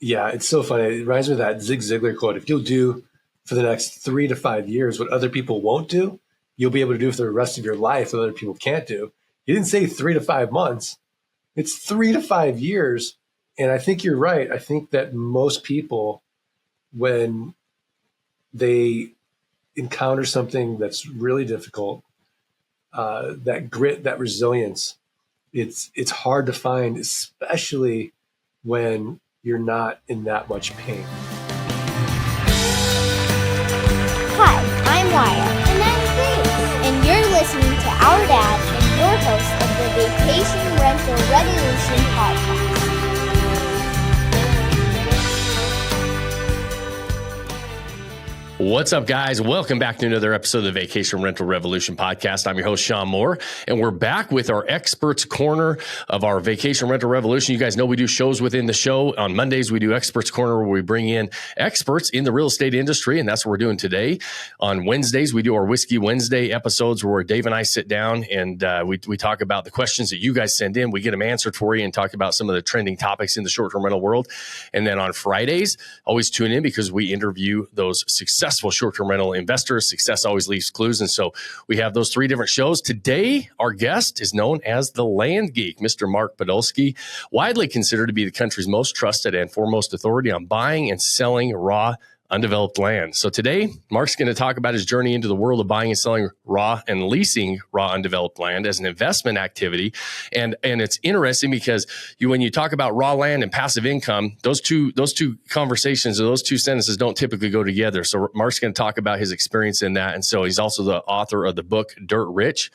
Yeah, it's so funny. It reminds me of that Zig Ziglar quote. If you'll do for the next 3 to 5 years what other people won't do, you'll be able to do for the rest of your life what other people can't do. He didn't say 3 to 5 months. It's 3 to 5 years. And I think you're right. I think that most people, when they encounter something that's really difficult, that grit, that resilience, it's hard to find, especially when you're not in that much pain. Hi, I'm Wyatt. And I'm Grace. And you're listening to Our Dad and your host of the Vacation Rental Revolution podcast. What's up, guys? Welcome back to another episode of the Vacation Rental Revolution podcast. I'm your host, Shawn Moore, and we're back with our Experts Corner of our Vacation Rental Revolution. You guys know we do shows within the show. On Mondays, we do Experts Corner, where we bring in experts in the real estate industry, and that's what we're doing today. On Wednesdays, we do our Whiskey Wednesday episodes, where Dave and I sit down and we talk about the questions that you guys send in. We get them answered for you and talk about some of the trending topics in the short-term rental world. And then on Fridays, always tune in because we interview those successful short-term rental investors. Success always leaves clues. And so we have those 3 different shows. Today, our guest is known as the Land Geek, Mr. Mark Podolsky, widely considered to be the country's most trusted and foremost authority on buying and selling raw, undeveloped land. So today, Mark's going to talk about his journey into the world of buying and selling raw and leasing raw, undeveloped land as an investment activity. And it's interesting because when you talk about raw land and passive income, those two conversations or those two sentences don't typically go together. So Mark's going to talk about his experience in that. And so he's also the author of the book, Dirt Rich.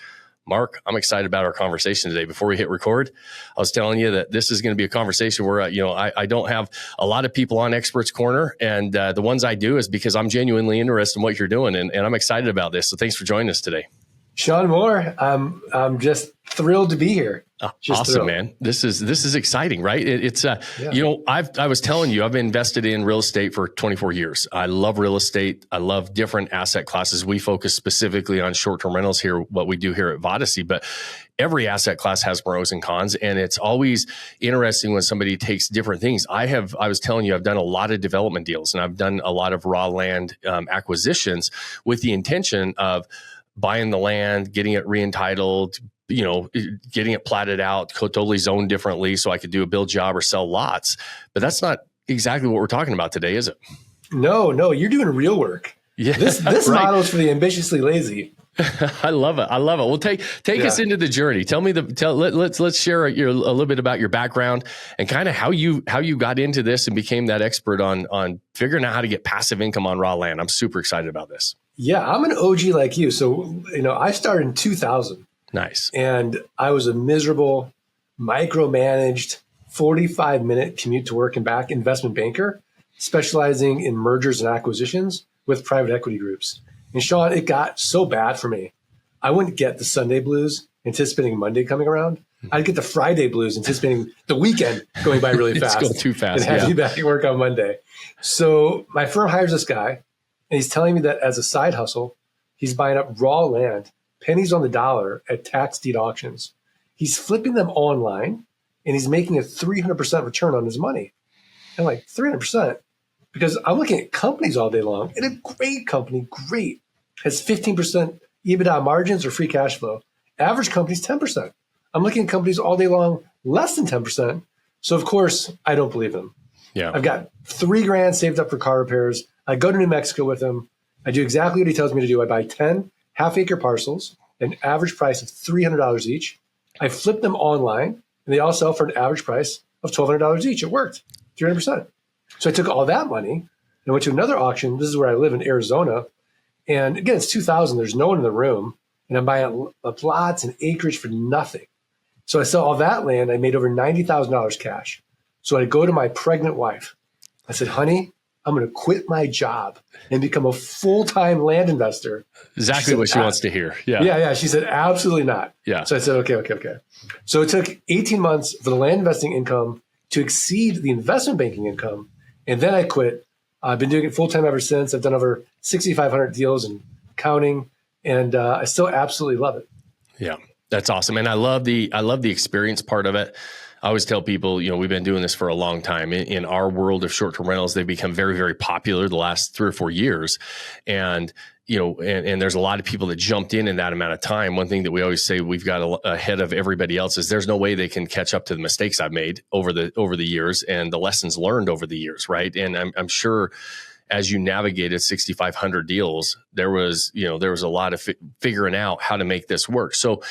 Mark, I'm excited about our conversation today. Before we hit record, I was telling you that this is going to be a conversation where, I don't have a lot of people on Experts Corner. And the ones I do is because I'm genuinely interested in what you're doing. And I'm excited about this. So thanks for joining us today. Shawn Moore, I'm just thrilled to be here. Awesome, thrilled. Man. This is exciting, right? I was telling you, I've been invested in real estate for 24 years. I love real estate. I love different asset classes. We focus specifically on short-term rentals here, what we do here at Vodacy, but every asset class has pros and cons. And it's always interesting when somebody takes different things. I was telling you, I've done a lot of development deals and I've done a lot of raw land acquisitions with the intention of buying the land, getting it re-entitled, getting it platted out, totally zoned differently so I could do a build job or sell lots. But that's not exactly what we're talking about today, is it? No, you're doing real work. Yeah, this right. Model is for the ambitiously lazy. I love it. Well, take us into the journey. Tell me let's share a little bit about your background and kind of how you got into this and became that expert on figuring out how to get passive income on raw land. I'm super excited about this. Yeah, I'm an OG like you. So, I started in 2000. Nice. And I was a miserable, micromanaged 45-minute commute to work and back investment banker, specializing in mergers and acquisitions with private equity groups. And Shawn, it got so bad for me. I wouldn't get the Sunday blues anticipating Monday coming around. I'd get the Friday blues anticipating the weekend going by really fast. It's going too fast. And have to be back at work on Monday. So my firm hires this guy, and he's telling me that as a side hustle, he's buying up raw land, pennies on the dollar at tax deed auctions. He's flipping them online, and he's making a 300% return on his money. And I'm like, 300%? Because I'm looking at companies all day long, and a great company, has 15% EBITDA margins or free cash flow. Average company's 10%. I'm looking at companies all day long, less than 10%. So, of course, I don't believe them. Yeah. I've got $3,000 saved up for car repairs. I go to New Mexico with him. I do exactly what he tells me to do. I buy 10 half-acre parcels, an average price of $300 each. I flip them online, and they all sell for an average price of $1,200 each. It worked, 300%. So I took all that money and went to another auction. This is where I live in Arizona. And again, it's 2000. There's no one in the room. And I'm buying lots and acreage for nothing. So I sell all that land. I made over $90,000 cash. So I go to my pregnant wife. I said, honey, I'm going to quit my job and become a full-time land investor. Exactly what she wants to hear. Yeah. Yeah. She said, absolutely not. Yeah. So I said, okay. So it took 18 months for the land investing income to exceed the investment banking income. And then I quit. I've been doing it full-time ever since. I've done over 6,500 deals and counting. And I still absolutely love it. Yeah, that's awesome. And I love the experience part of it. I always tell people, we've been doing this for a long time. In our world of short-term rentals, they've become very, very popular the last 3 or 4 years. And, and there's a lot of people that jumped in that amount of time. One thing that we always say we've got ahead of everybody else is there's no way they can catch up to the mistakes I've made over the years and the lessons learned over the years. Right. And I'm sure as you navigated 6,500 deals, there was a lot of figuring out how to make this work. So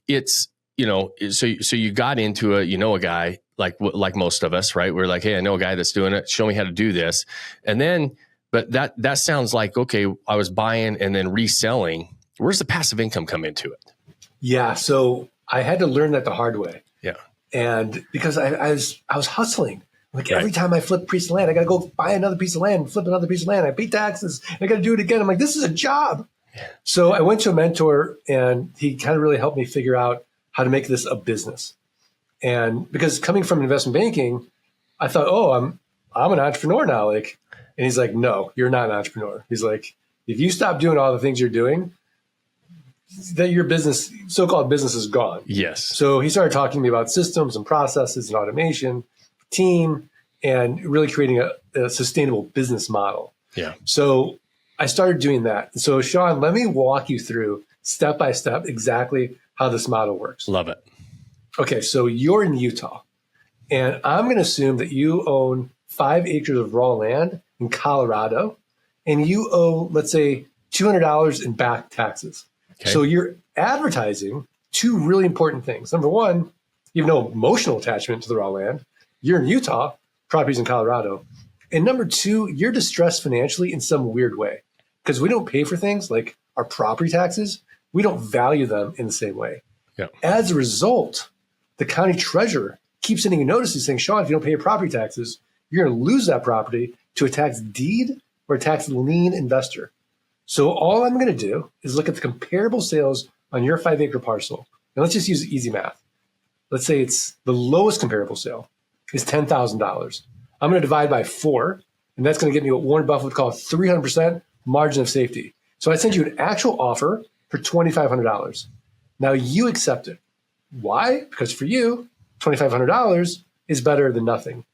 it's, so you got into it, a guy like most of us, right? We're like, hey, I know a guy that's doing it. Show me how to do this. And then, but that sounds like, okay, I was buying and then reselling. Where's the passive income come into it? Yeah. So I had to learn that the hard way. Yeah. And because I was hustling. Like every time I flip a piece of land, I got to go buy another piece of land and flip another piece of land. I pay taxes. I got to do it again. I'm like, this is a job. Yeah. So I went to a mentor and he kind of really helped me figure out how to make this a business. And because coming from investment banking, I thought, oh, I'm an entrepreneur now. And he's like, no, you're not an entrepreneur. He's like, if you stop doing all the things you're doing, that your business, so-called business, is gone. Yes. So he started talking to me about systems and processes and automation, team, and really creating a sustainable business model. Yeah. So I started doing that. So Shawn, let me walk you through step by step exactly how this model works. Love it. Okay, so you're in Utah, and I'm going to assume that you own 5 acres of raw land in Colorado, and you owe, let's say, $200 in back taxes. Okay. So you're advertising 2 really important things. Number one, you have no emotional attachment to the raw land. You're in Utah, properties in Colorado. And number 2, you're distressed financially in some weird way because we don't pay for things like our property taxes. We don't value them in the same way. Yeah. As a result, the county treasurer keeps sending you notices saying, Shawn, if you don't pay your property taxes, you're going to lose that property to a tax deed or a tax lien investor. So all I'm going to do is look at the comparable sales on your 5-acre parcel. And let's just use easy math. Let's say it's the lowest comparable sale is $10,000. I'm going to divide by 4, and that's going to get me what Warren Buffett would call a 300% margin of safety. So I send you an actual offer for $2,500. Now you accept it. Why? Because for you, $2,500 is better than nothing.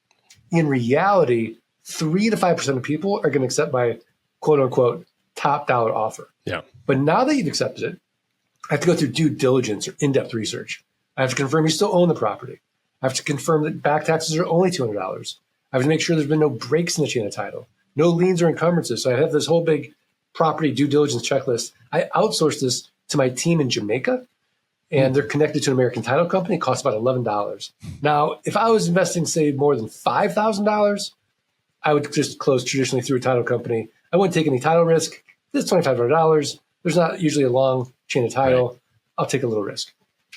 In reality, 3 to 5% of people are going to accept my quote unquote top dollar offer. Yeah. But now that you've accepted it, I have to go through due diligence or in-depth research. I have to confirm you still own the property. I have to confirm that back taxes are only $200. I have to make sure there's been no breaks in the chain of title, no liens or encumbrances. So I have this whole big property due diligence checklist. I outsource this to my team in Jamaica, and they're connected to an American title company. It costs about $11. Now, if I was investing, say, more than $5,000, I would just close traditionally through a title company. I wouldn't take any title risk. This is $2,500. There's not usually a long chain of title. Right. I'll take a little risk.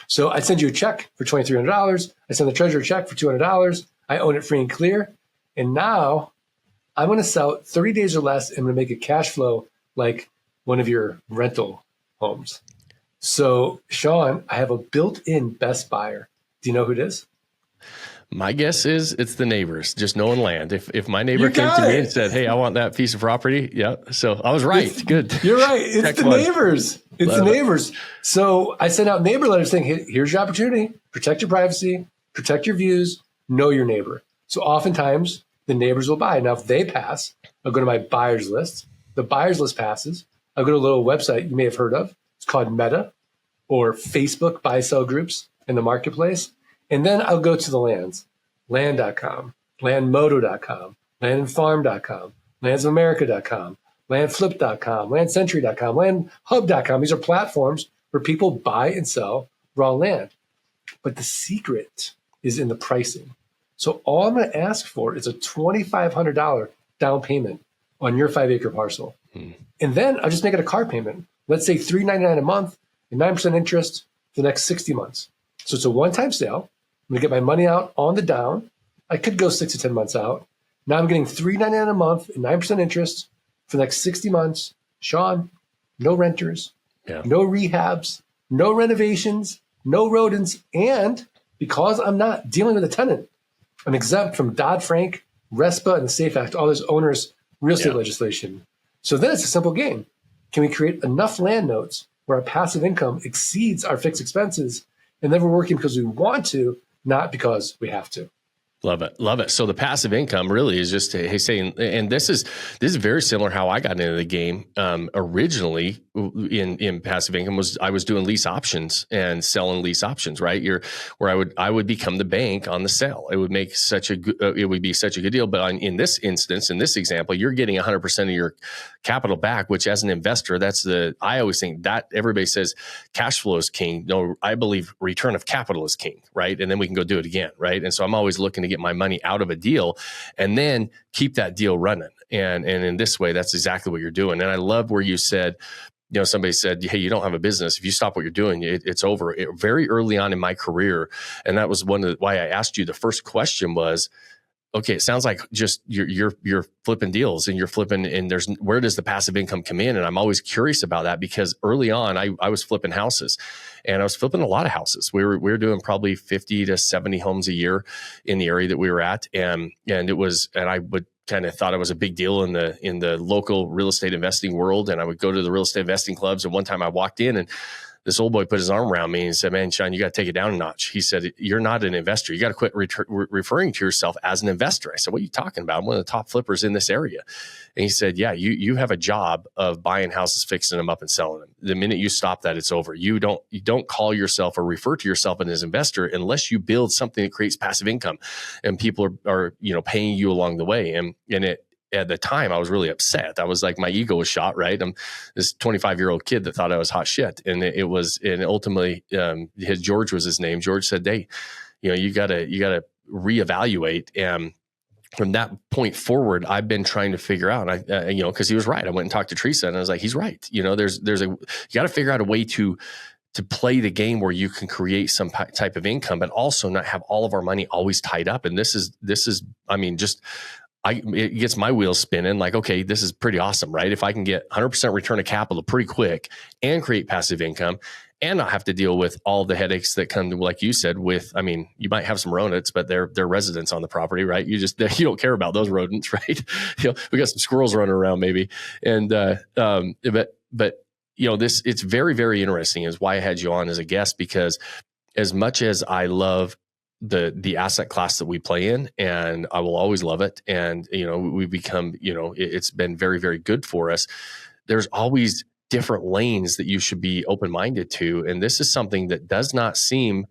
So I send you a check for $2,300. I send the treasurer a check for $200. I own it free and clear. And now I'm going to sell 30 days or less and I'm going to make a cash flow like one of your rental homes. So, Shawn, I have a built-in best buyer. Do you know who it is? My guess is it's the neighbors, just knowing land. If my neighbor came to me and said, hey, I want that piece of property. Yeah. So I was right. Good. You're right. It's the neighbors. It's the neighbors. So I sent out neighbor letters saying, hey, here's your opportunity. Protect your privacy, protect your views, know your neighbor. So oftentimes the neighbors will buy. Now, if they pass, I'll go to my buyers list. The buyers list passes. I'll go to a little website you may have heard of. It's called Meta or Facebook buy-sell groups in the marketplace. And then I'll go to the lands, land.com, landmodo.com, landandfarm.com, landsofamerica.com, landflip.com, landcentury.com, landhub.com. These are platforms where people buy and sell raw land. But the secret is in the pricing. So all I'm going to ask for is a $2,500 down payment on your 5-acre parcel. And then I'll just make it a car payment. Let's say $399 a month and 9% interest for the next 60 months. So it's a one-time sale. I'm going to get my money out on the down. I could go 6 to 10 months out. Now I'm getting $399 a month and 9% interest for the next 60 months. Shawn, no renters, no rehabs, no renovations, no rodents. And because I'm not dealing with a tenant, I'm exempt from Dodd-Frank, RESPA, and the SAFE Act, all this onerous real estate legislation. So then it's a simple game. Can we create enough land notes where our passive income exceeds our fixed expenses? And then we're working because we want to not because we have to. Love it. Love it. So the passive income really is just saying, and this is very similar how I got into the game. Originally in passive income I was doing lease options and selling lease options, right? Where I would become the bank on the sale. It would make it would be such a good deal. But in this instance, in this example, you're getting 100% of your capital back, which as an investor, I always think that everybody says cash flow is king. No, I believe return of capital is king, right? And then we can go do it again, right? And so I'm always looking to get my money out of a deal and then keep that deal running. And in this way, that's exactly what you're doing. And I love where you said, somebody said, hey, you don't have a business. If you stop what you're doing, it's over. Very early on in my career. And that was why I asked you the first question was, okay, it sounds like just you're flipping deals and you're flipping, and where does the passive income come in? And I'm always curious about that because early on I was flipping houses, and I was flipping a lot of houses. We were doing probably 50 to 70 homes a year in the area that we were at, and I would kind of thought it was a big deal in the local real estate investing world, and I would go to the real estate investing clubs. And one time I walked in and this old boy put his arm around me and said, man, Shawn, you got to take it down a notch. He said, you're not an investor. You got to quit referring to yourself as an investor. I said, what are you talking about? I'm one of the top flippers in this area. And he said, yeah, you have a job of buying houses, fixing them up and selling them. The minute you stop that, it's over. You don't call yourself or refer to yourself as an investor unless you build something that creates passive income and people are paying you along the way. And at the time, I was really upset. I was like, my ego was shot, right? I'm this 25-year-old kid that thought I was hot shit. And ultimately, George was his name. George said, hey, you gotta reevaluate. And from that point forward, I've been trying to figure out, because he was right. I went and talked to Teresa and I was like, he's right. you got to figure out a way to play the game where you can create some type of income, but also not have all of our money always tied up. And this is, it gets my wheels spinning like, okay, this is pretty awesome, right? If I can get 100% return of capital pretty quick and create passive income and not have to deal with all the headaches that come to, like you said, you might have some rodents, but they're residents on the property, right? You don't care about those rodents, right? We got some squirrels running around maybe. And, it's very, very interesting is why I had you on as a guest, because as much as I love the asset class that we play in, and I will always love it. And, we become, it's been very, very good for us. There's always different lanes that you should be open-minded to. And this is something that does not seem,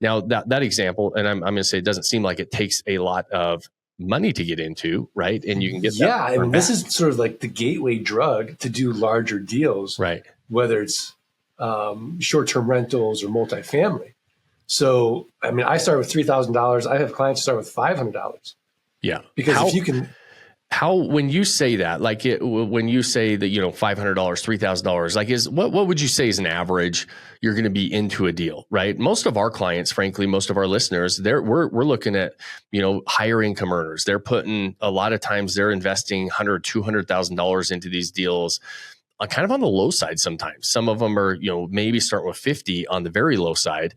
now that example, and I'm going to say it doesn't seem like it takes a lot of money to get into, right? And you can get that. This is sort of like the gateway drug to do larger deals, right? Whether it's short-term rentals or multifamily. So, I started with $3,000. I have clients start with $500. Yeah. Because if you can. When you say that, when you say that, $500, $3,000, what would you say is an average you're going to be into a deal, right? Most of our clients, frankly, most of our listeners, we're looking at, higher income earners. They're putting, a lot of times they're investing $100,000, $200,000 into these deals. Kind of on the low side sometimes. Some of them are, maybe starting with 50 on the very low side.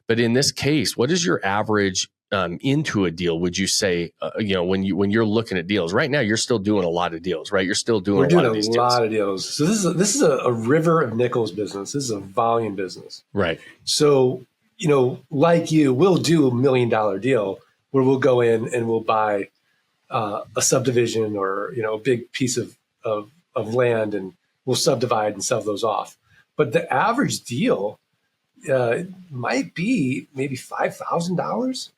But in this case, what is your average into a deal? Would you say, when you're looking at deals right now, you're still doing a lot of deals, right? You're still doing a lot of these deals. We're doing a lot of deals. So this is a river of nickels business. This is a volume business, right? So like you, we'll do $1 million deal where we'll go in and we'll buy a subdivision or a big piece of land, and we'll subdivide and sell those off. But the average deal might be maybe $5,000.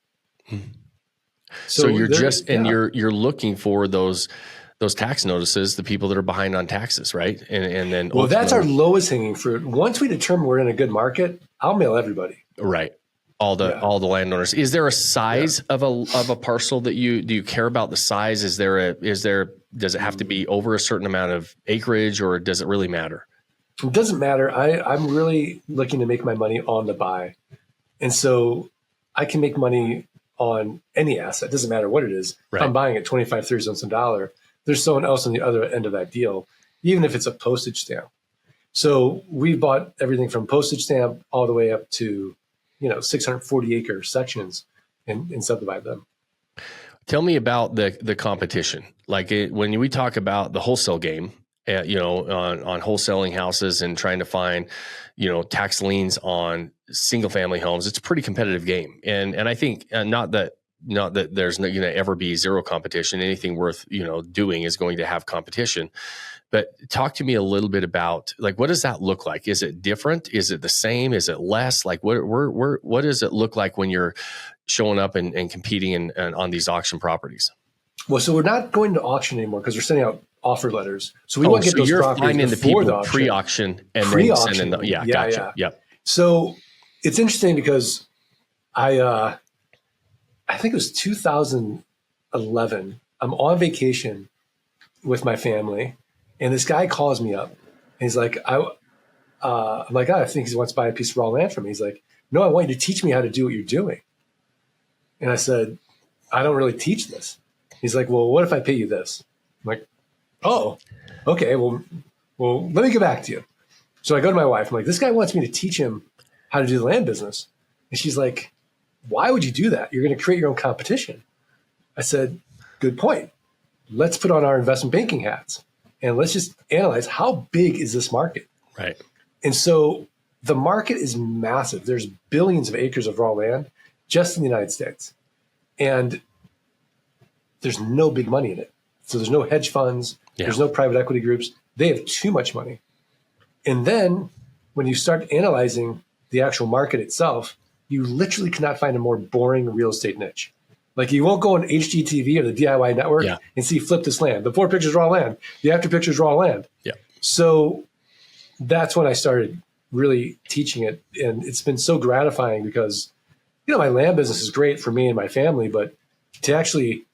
So you're you're looking for those tax notices, the people that are behind on taxes, right? And then that's our lowest hanging fruit. Once we determine we're in a good market, I'll mail everybody. Right. All the landowners. Is there a size of a parcel that do you care about the size? Does it have to be over a certain amount of acreage, or does it really matter? It doesn't matter. I'm really looking to make my money on the buy. And so I can make money on any asset. It doesn't matter what it is. Right. If I'm buying at 25, 30 cents on the dollar, there's someone else on the other end of that deal, even if it's a postage stamp. So we bought everything from postage stamp all the way up to 640 acre sections and subdivide them. Tell me about the competition. When we talk about the wholesale game, on wholesaling houses and trying to find, tax liens on single family homes. It's a pretty competitive game. And I think not that there's going to ever be zero competition. Anything worth, doing is going to have competition. But talk to me a little bit about, like, what does that look like? Is it different? Is it the same? Is it less? Like, what does it look like when you're showing up and competing on these auction properties? Well, so we're not going to auction anymore because we're sending out offer letters. So we want to get those properties before the auction. Pre-auction and then sending them. Yeah, gotcha. Yeah. Yep. So it's interesting because I think it was 2011. I'm on vacation with my family, and this guy calls me up, and he's like, I'm like, I think he wants to buy a piece of raw land from me. He's like, no, I want you to teach me how to do what you're doing. And I said, I don't really teach this. He's like, well, what if I pay you this? I'm like, oh, okay. Well, let me get back to you. So I go to my wife. I'm like, this guy wants me to teach him how to do the land business. And she's like, why would you do that? You're going to create your own competition. I said, good point. Let's put on our investment banking hats and let's just analyze how big is this market? Right. And so the market is massive. There's billions of acres of raw land just in the United States. And there's no big money in it. So there's no hedge funds. Yeah. There's no private equity groups. They have too much money. And then when you start analyzing the actual market itself, you literally cannot find a more boring real estate niche. Like, you won't go on HGTV or the DIY network and see flip this land. The 4 pictures raw land. The after pictures raw land. Yeah. So that's when I started really teaching it. And it's been so gratifying because, my land business is great for me and my family, but to actually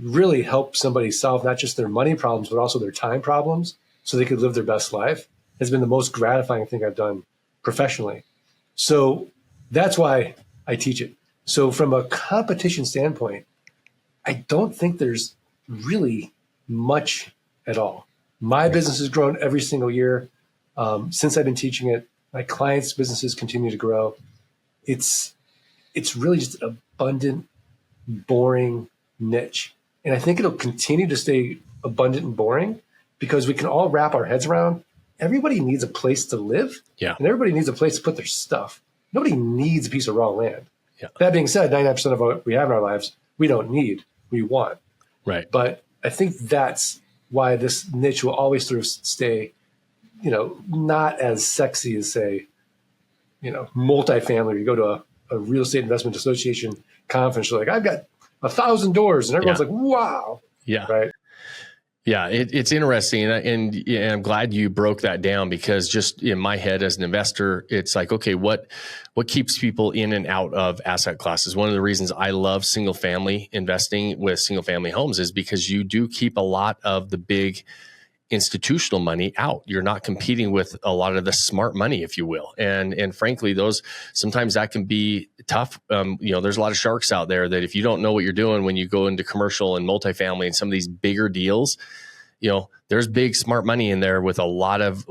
really help somebody solve not just their money problems, but also their time problems so they could live their best life has been the most gratifying thing I've done professionally. So that's why I teach it. So from a competition standpoint, I don't think there's really much at all. My business has grown every single year since I've been teaching it. My clients' businesses continue to grow. It's really just an abundant, boring niche. And I think it'll continue to stay abundant and boring because we can all wrap our heads around everybody needs a place to live. Yeah. And everybody needs a place to put their stuff. Nobody needs a piece of raw land. Yeah. That being said, 99% of what we have in our lives, we don't need, we want. Right. But I think that's why this niche will always sort of stay, not as sexy as, say, multifamily. You go to a real estate investment association conference, you're like, I've got 1,000 doors, and everyone's like, wow. Yeah. Right. Yeah, it's interesting, and I'm glad you broke that down because just in my head as an investor, it's like, okay, what keeps people in and out of asset classes? One of the reasons I love single family investing with single family homes is because you do keep a lot of the big institutional money out. You're not competing with a lot of the smart money, if you will. And frankly, sometimes that can be tough. There's a lot of sharks out there that if you don't know what you're doing when you go into commercial and multifamily and some of these bigger deals, there's big smart money in there with a lot of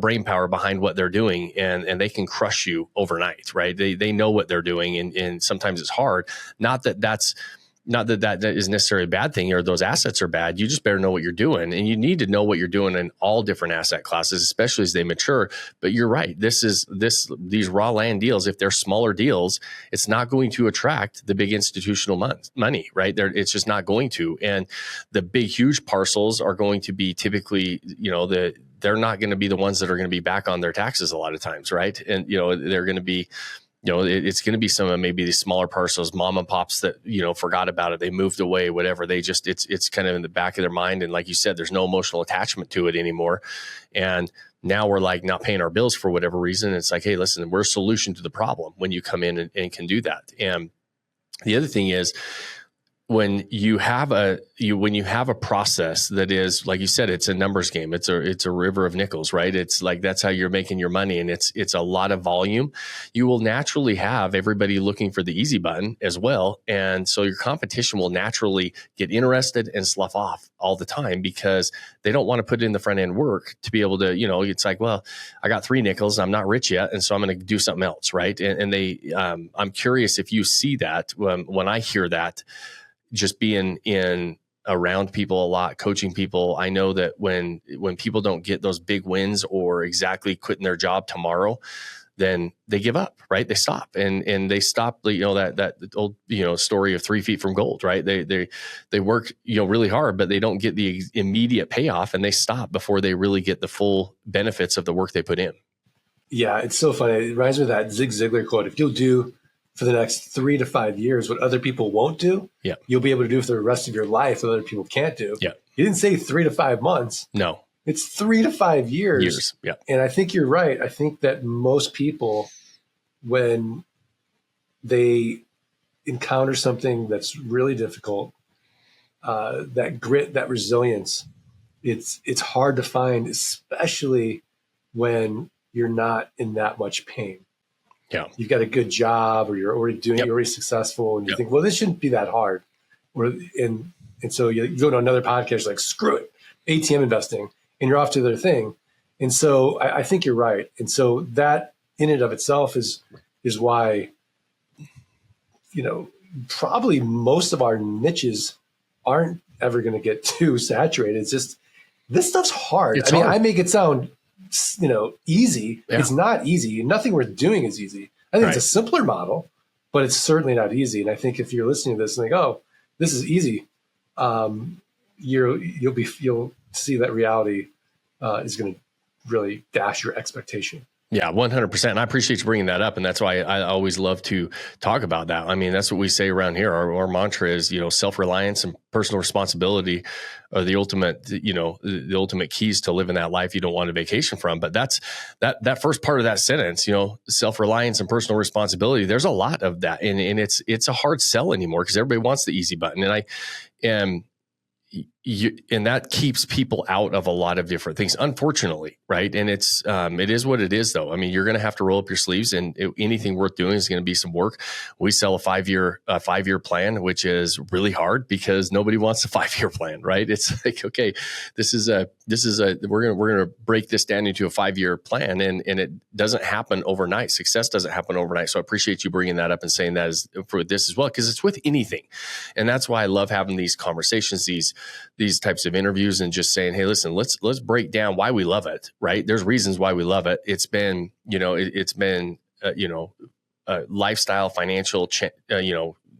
brain power behind what they're doing, and they can crush you overnight, right? They know what they're doing, and sometimes it's hard. Not that is necessarily a bad thing or those assets are bad. You just better know what you're doing, and you need to know what you're doing in all different asset classes, especially as they mature. But you're right. These raw land deals, if they're smaller deals, it's not going to attract the big institutional money, right? It's just not going to. And the big, huge parcels are going to be typically, they're not going to be the ones that are going to be back on their taxes a lot of times, right? And, they're going to be, it's going to be some of maybe these smaller parcels, mom and pops that, forgot about it. They moved away, whatever. It's kind of in the back of their mind. And like you said, there's no emotional attachment to it anymore. And now we're like not paying our bills for whatever reason. It's like, hey, listen, we're a solution to the problem when you come in and can do that. And the other thing is, when you have a process that is, like you said, it's a numbers game. It's a river of nickels, right? It's like, that's how you're making your money. And it's a lot of volume. You will naturally have everybody looking for the easy button as well. And so your competition will naturally get interested and slough off all the time because they don't want to put in the front end work to be able to, it's like, well, I got 3 nickels. I'm not rich yet. And so I'm going to do something else. Right. I'm curious if you see that when I hear that, just being in around people a lot, coaching people. I know that when people don't get those big wins or exactly quitting their job tomorrow, then they give up, right? They stop and they stop, that old, story of 3 feet from gold, right? They work, really hard, but they don't get the immediate payoff, and they stop before they really get the full benefits of the work they put in. Yeah. It's so funny. It reminds me of that Zig Ziglar quote. If you'll do for the next 3 to 5 years what other people won't do, yeah, you'll be able to do for the rest of your life what other people can't do. Yeah. He didn't say 3 to 5 months. No. It's 3 to 5 years. Yeah. And I think you're right. I think that most people, when they encounter something that's really difficult, that grit, that resilience, it's hard to find, especially when you're not in that much pain. Yeah. You've got a good job, or you're already doing, you're already successful, and you think, well, this shouldn't be that hard. And so you go to another podcast like, screw it, ATM investing, and you're off to their thing. And so I think you're right. And so that in and of itself is why, probably most of our niches aren't ever going to get too saturated. It's just, this stuff's hard. It's hard. I make it sound, easy. Yeah. It's not easy. Nothing worth doing is easy. I think it's a simpler model, but it's certainly not easy. And I think if you're listening to this and think, oh, this is easy, you'll see that reality is going to really dash your expectation. Yeah, 100%. And I appreciate you bringing that up. And that's why I always love to talk about that. I mean, that's what we say around here. Our mantra is, self-reliance and personal responsibility are the ultimate, the ultimate keys to living that life you don't want to vacation from. But that's that first part of that sentence, self-reliance and personal responsibility. There's a lot of that. And it's a hard sell anymore because everybody wants the easy button. And and that keeps people out of a lot of different things, unfortunately, right? And it is what it is, though. I mean, you're going to have to roll up your sleeves, and anything worth doing is going to be some work. We sell a 5-year plan, which is really hard because nobody wants a 5-year plan, right? It's like, okay, we're going to break this down into a 5-year plan, and it doesn't happen overnight. Success doesn't happen overnight. So I appreciate you bringing that up and saying that is for this as well, because it's with anything, and that's why I love having these conversations, these types of interviews, and just saying, hey, listen, let's break down why we love it, right? There's reasons why we love it. It's been, a lifestyle, financial,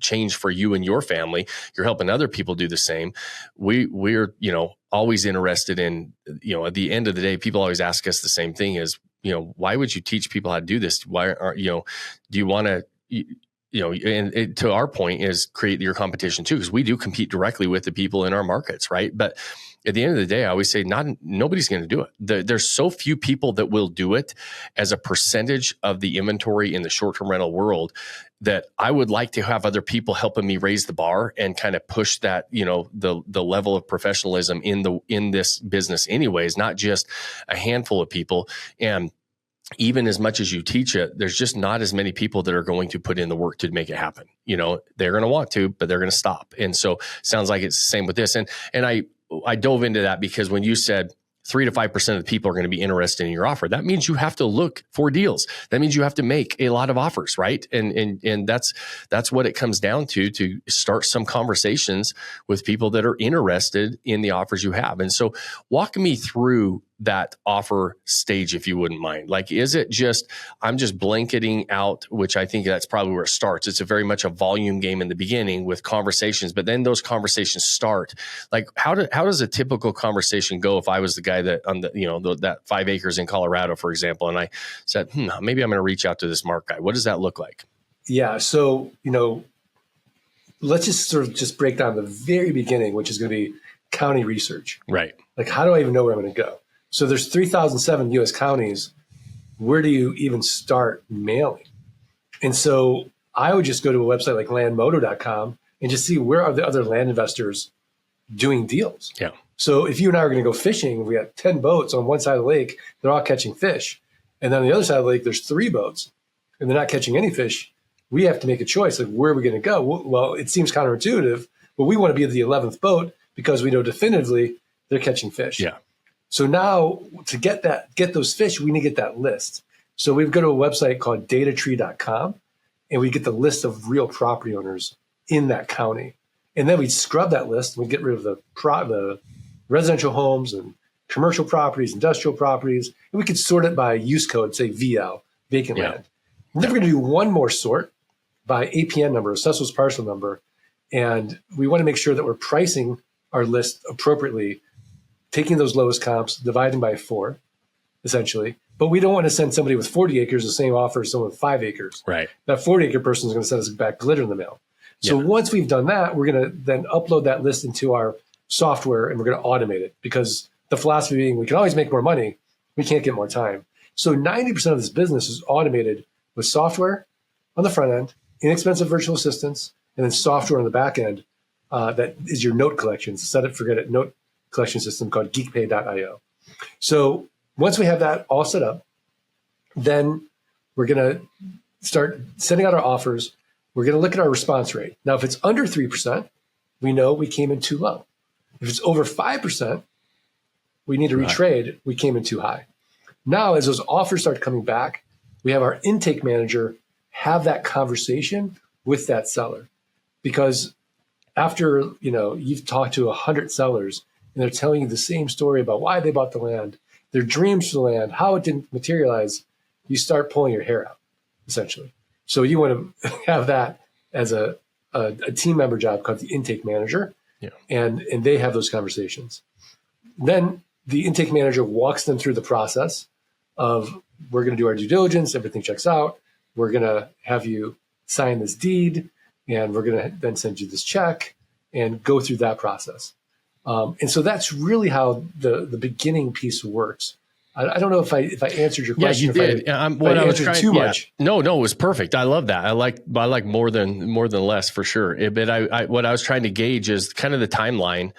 change for you and your family. You're helping other people do the same. We're, always interested in, at the end of the day, people always ask us the same thing is, why would you teach people how to do this? Why aren't, do you want to, and to our point is create your competition too, because we do compete directly with the people in our markets, right? But at the end of the day, I always say nobody's going to do it. There's so few people that will do it as a percentage of the inventory in the short-term rental world that I would like to have other people helping me raise the bar and kind of push that, the level of professionalism in this business anyways, not just a handful of people. And even as much as you teach it, there's just not as many people that are going to put in the work to make it happen. They're going to want to, but they're going to stop. And so sounds like it's the same with this. And I dove into that because when you said 3 to 5% of the people are going to be interested in your offer, that means you have to look for deals. That means you have to make a lot of offers, right? And that's what it comes down to start some conversations with people that are interested in the offers you have. And so walk me through that offer stage, if you wouldn't mind. Like, is it just, I'm just blanketing out, which I think that's probably where it starts. It's a very much a volume game in the beginning with conversations, but then those conversations start. Like, how does a typical conversation go if I was the guy that on the, that 5 acres in Colorado, for example, and I said, maybe I'm going to reach out to this Mark guy. What does that look like? Yeah. So, let's just sort of just break down the very beginning, which is going to be county research. Right. Like, how do I even know where I'm going to go? So there's 3,007 U.S. counties. Where do you even start mailing? And so I would just go to a website like landmodo.com and just see where are the other land investors doing deals. Yeah. So if you and I are going to go fishing, we got 10 boats on one side of the lake, they're all catching fish. And then on the other side of the lake, there's 3 boats and they're not catching any fish. We have to make a choice. Like, where are we going to go? Well, it seems counterintuitive, but we want to be at the 11th boat because we know definitively they're catching fish. Yeah. So now to get those fish, we need to get that list. So we go to a website called datatree.com and we get the list of real property owners in that county. And then we'd scrub that list. And we'd get rid of the residential homes and commercial properties, industrial properties. And we could sort it by use code, say VL, vacant land. And then we're going to do one more sort by APN number, assessor's parcel number. And we want to make sure that we're pricing our list appropriately, taking those lowest comps, dividing by 4, essentially. But we don't want to send somebody with 40 acres the same offer as someone with 5 acres. Right. That 40-acre person is going to send us back glitter in the mail. So once we've done that, we're going to then upload that list into our software, and we're going to automate it, because the philosophy being we can always make more money, we can't get more time. So 90% of this business is automated with software on the front end, inexpensive virtual assistants, and then software on the back end that is your note collections, set it, forget it, note collection system called geekpay.io. So once we have that all set up, then we're going to start sending out our offers. We're going to look at our response rate. Now, if it's under 3%, we know we came in too low. If it's over 5%, we need to retrade. We came in too high. Now, as those offers start coming back, we have our intake manager have that conversation with that seller. Because after, you've talked to 100 sellers and they're telling you the same story about why they bought the land, their dreams for the land, how it didn't materialize, you start pulling your hair out, essentially. So you want to have that as a team member job called the intake manager, and they have those conversations. Then the intake manager walks them through the process of, we're going to do our due diligence, everything checks out, we're going to have you sign this deed, and we're going to then send you this check and go through that process. And so that's really how the beginning piece works. I don't know if I answered your question. Yeah, you did. I was trying too much. No, it was perfect. I love that. I like more than less for sure. But what I was trying to gauge is kind of the timeline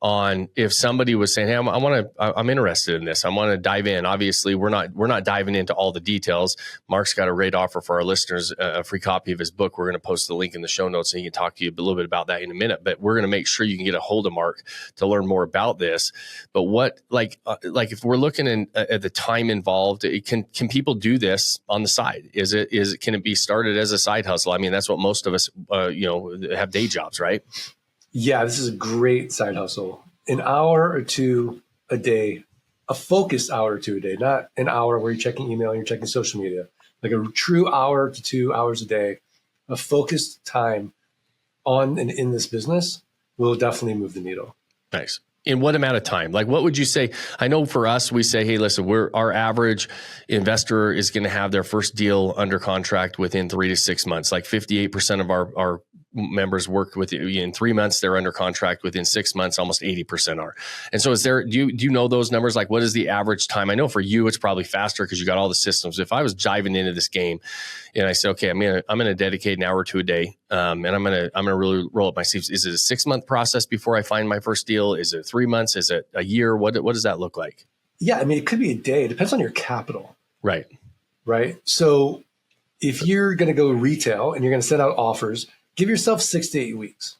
on if somebody was saying, "Hey, I'm interested in this. I want to dive in." Obviously, we're not diving into all the details. Mark's got a great offer for our listeners, a free copy of his book. We're going to post the link in the show notes, and he can talk to you a little bit about that in a minute. But we're going to make sure you can get a hold of Mark to learn more about this. But what, like if we're looking at the time involved, can people do this on the side? Can it be started as a side hustle? I mean, that's what most of us, have day jobs, right? Yeah, this is a great side hustle. An hour or two a day, a focused hour or two a day, not an hour where you're checking email and you're checking social media, like a true hour to 2 hours a day, a focused time on and in this business will definitely move the needle. Nice. In what amount of time? Like, what would you say? I know for us, we say, hey, listen, our average investor is going to have their first deal under contract within 3 to 6 months. Like 58% of our members work with you in 3 months. They're under contract within 6 months. Almost 80% are. And so do you know those numbers? Like, what is the average time? I know for you, it's probably faster because you got all the systems. If I was diving into this game and I say, okay, I'm going to dedicate an hour or two a day. And I'm going to really roll up my sleeves. Is it a 6-month process before I find my first deal? Is it 3 months? Is it a year? What does that look like? Yeah. I mean, it could be a day. It depends on your capital. Right. So if you're going to go retail and you're going to send out offers, give yourself 6 to 8 weeks.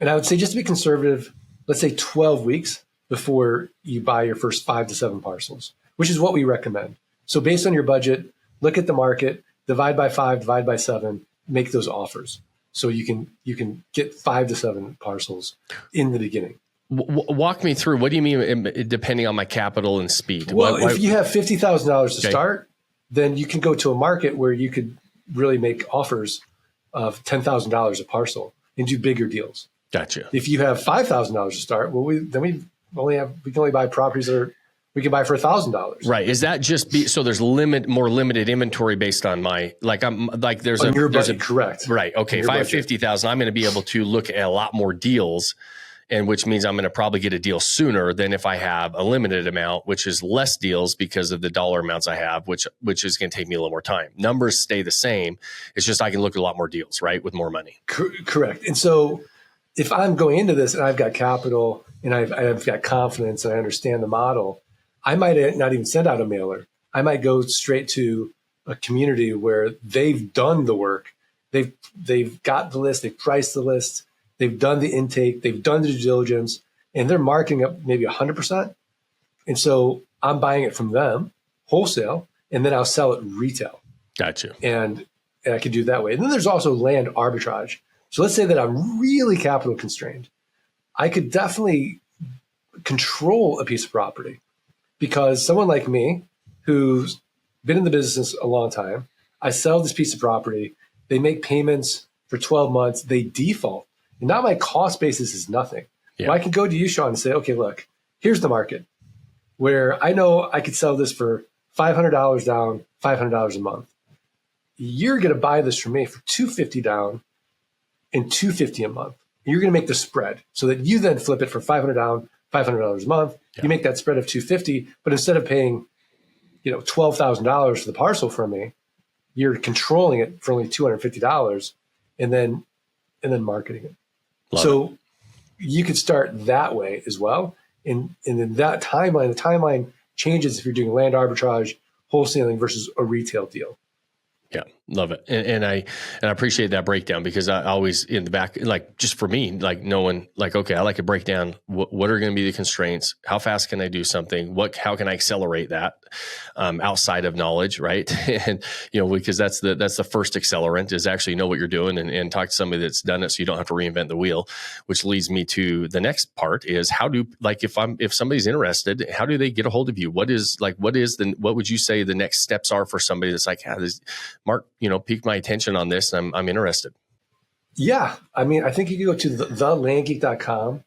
And I would say, just to be conservative, let's say 12 weeks before you buy your first 5 to 7 parcels, which is what we recommend. So based on your budget, look at the market, divide by 5, divide by 7, make those offers. So you can get 5 to 7 parcels in the beginning. Walk me through. What do you mean, depending on my capital and speed? Well, if you have $50,000 to start, then you can go to a market where you could really make offers of $10,000 a parcel and do bigger deals. Gotcha. If you have $5,000 to start, well, we can only buy properties that we can buy for $1,000. Right. Is that just so there's more limited inventory based on my, there's on your budget, correct. Right. Okay. If I have 50,000, I'm going to be able to look at a lot more deals, and which means I'm going to probably get a deal sooner than if I have a limited amount, which is less deals because of the dollar amounts I have, which is going to take me a little more time. Numbers stay the same. It's just I can look at a lot more deals, right, with more money. Correct. And so if I'm going into this and I've got capital and I've got confidence and I understand the model, I might not even send out a mailer. I might go straight to a community where they've done the work. They've got the list. They've priced the list. They've done the intake, they've done the due diligence, and they're marking up maybe 100%. And so I'm buying it from them wholesale, and then I'll sell it retail. Gotcha. And I can do it that way. And then there's also land arbitrage. So let's say that I'm really capital constrained. I could definitely control a piece of property, because someone like me who's been in the business a long time, I sell this piece of property, they make payments for 12 months, they default. And now my cost basis is nothing. Yeah. Well, I can go to you, Shawn, and say, okay, look, here's the market where I know I could sell this for $500 down, $500 a month. You're going to buy this from me for $250 down and $250 a month. You're going to make the spread so that you then flip it for $500 down, $500 a month. Yeah. You make that spread of $250, but instead of paying, $12,000 for the parcel from me, you're controlling it for only $250 and then marketing it. Love it. You could start that way as well. And then that timeline, the timeline changes if you're doing land arbitrage, wholesaling versus a retail deal. Yeah, love it. And I appreciate that breakdown, because I always in the back, like just for me, like knowing like, okay, I like to break down what are going to be the constraints, how fast can I do something, how can I accelerate that outside of knowledge, right? And, because that's the first accelerant is actually know what you're doing and talk to somebody that's done it so you don't have to reinvent the wheel, which leads me to the next part is if somebody's interested, how do they get a hold of you? What would you say the next steps are for somebody that's like, Mark, piqued my attention on this and I'm interested? Yeah. I mean, I think you can go to thelandgeek.com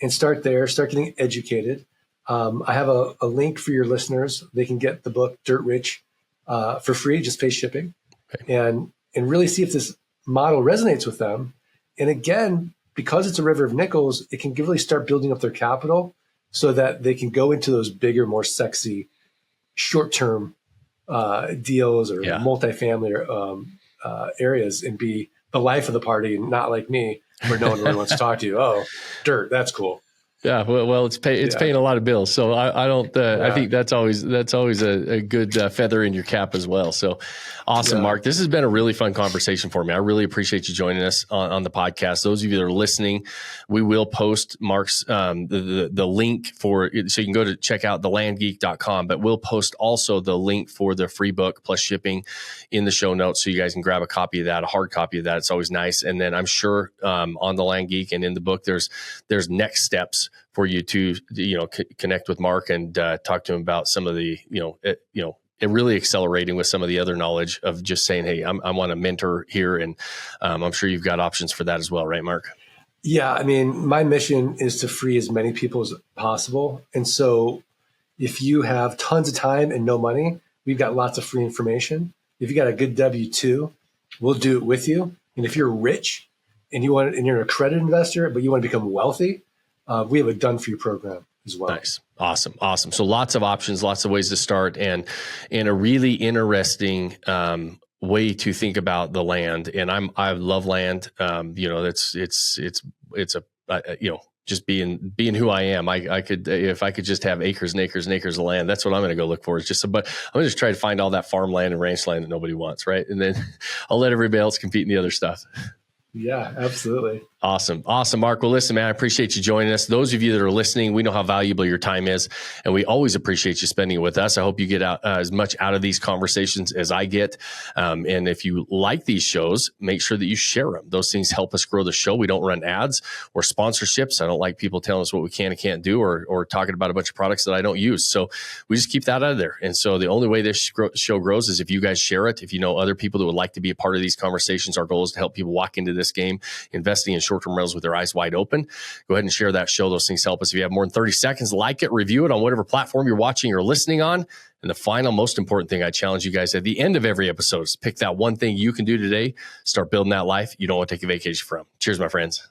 and start there, start getting educated. I have a link for your listeners. They can get the book Dirt Rich for free, just pay shipping, okay, and really see if this model resonates with them. And again, because it's a river of nickels, it can really start building up their capital so that they can go into those bigger, more sexy, short-term deals or multifamily areas and be the life of the party, and not like me where no one really wants to talk to you. Oh, dirt, that's cool. Yeah, well, it's paying a lot of bills, so I don't. I think that's always a good feather in your cap as well. So awesome, Mark. This has been a really fun conversation for me. I really appreciate you joining us on the podcast. Those of you that are listening, we will post Mark's the link so you can go to check out thelandgeek.com, but we'll post also the link for the free book plus shipping in the show notes, so you guys can grab a copy of that, a hard copy of that. It's always nice. And then I'm sure on the Land Geek and in the book, there's next steps for you to connect with Mark and talk to him about some of the really accelerating with some of the other knowledge of just saying, hey, I want a mentor here, and I'm sure you've got options for that as well, right, Mark? Yeah, I mean, my mission is to free as many people as possible, and so if you have tons of time and no money, we've got lots of free information. If you got a good W-2, we'll do it with you. And if you're rich and you're a credit investor, but you want to become wealthy, we have a done for you program as well. Nice. Awesome. So lots of options, lots of ways to start, and a really interesting way to think about the land. And I love land. Just being who I am, I could, if I could just have acres and acres and acres of land, that's what I'm going to go look for. But I'm going to just try to find all that farmland and ranch land that nobody wants. Right. And then I'll let everybody else compete in the other stuff. Yeah, absolutely. Awesome, Mark. Well, listen, man, I appreciate you joining us. Those of you that are listening, we know how valuable your time is, and we always appreciate you spending it with us. I hope you get out as much out of these conversations as I get. And if you like these shows, make sure that you share them. Those things help us grow the show. We don't run ads or sponsorships. I don't like people telling us what we can and can't do, or talking about a bunch of products that I don't use. So we just keep that out of there. And so the only way this show grows is if you guys share it. If you know other people that would like to be a part of these conversations, our goal is to help people walk into this game investing in short-term rentals with their eyes wide open. Go ahead and share that show. Those things help us. If you have more than 30 seconds, like it, review it on whatever platform you're watching or listening on. And the final, most important thing I challenge you guys at the end of every episode is pick that one thing you can do today. Start building that life you don't want to take a vacation from. Cheers, my friends.